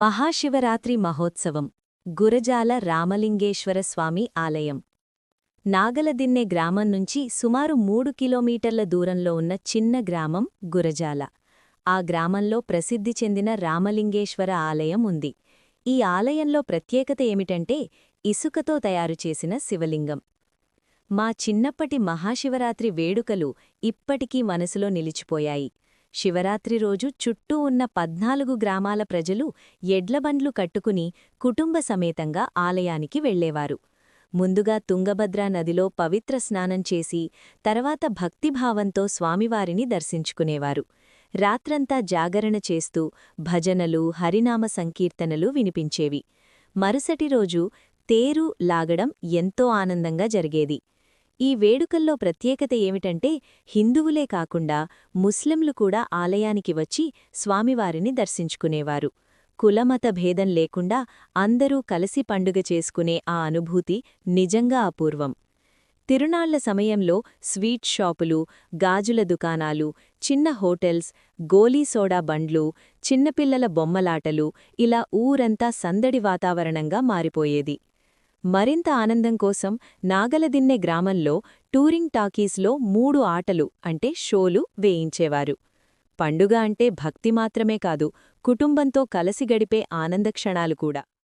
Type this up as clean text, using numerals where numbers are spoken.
మహాశివరాత్రి మహోత్సవం గురజాల రామలింగేశ్వర స్వామి ఆలయం నాగలదిన్నె గ్రామం నుంచి సుమారు 3 కిలోమీటర్ల దూరంలో ఉన్న చిన్న గ్రామం గురజాల. ఆ గ్రామంలో ప్రసిద్ధి చెందిన రామలింగేశ్వర ఆలయం ఉంది. ఈ ఆలయంలో ప్రత్యేకత ఏమిటంటే ఇసుకతో తయారుచేసిన శివలింగం. మా చిన్నప్పటి మహాశివరాత్రి వేడుకలు ఇప్పటికీ మనసులో నిలిచిపోయాయి. శివరాత్రి రోజు చుట్టూ ఉన్న 14 గ్రామాల ప్రజలు ఎడ్లబండ్లు కట్టుకుని కుటుంబ సమేతంగా ఆలయానికి వెళ్లేవారు. ముందుగా తుంగభద్రా నదిలో పవిత్ర స్నానం చేసి తర్వాత భక్తిభావంతో స్వామివారిని దర్శించుకునేవారు. రాత్రంతా జాగరణ చేస్తూ భజనలు, హరినామ సంకీర్తనలు వినిపించేవి. మరుసటి రోజు తేరు లాగడం ఎంతో ఆనందంగా జరిగేది. ఈ వేడుకల్లో ప్రత్యేకత ఏమిటంటే హిందువులే కాకుండా ముస్లింలు కూడా ఆలయానికి వచ్చి స్వామివారిని దర్శించుకునేవారు. కులమత భేదం లేకుండా అందరూ కలిసి పండుగ చేసుకునే ఆ అనుభూతి నిజంగా అపూర్వం. తిరునాళ్ల సమయంలో స్వీట్ షాపులు, గాజుల దుకాణాలు, చిన్న హోటల్స్, గోలీ సోడా బండ్లు, చిన్నపిల్లల బొమ్మలాటలు ఇలా ఊరంతా సందడి వాతావరణంగా మారిపోయేది. మరింత ఆనందం కోసం నాగలదిన్నె గ్రామంలో టూరింగ్ టాకీస్లో 3 ఆటలు అంటే షోలు వేయించేవారు. పండుగ అంటే భక్తి మాత్రమే కాదు, కుటుంబంతో కలసి గడిపే ఆనందక్షణాలు కూడా.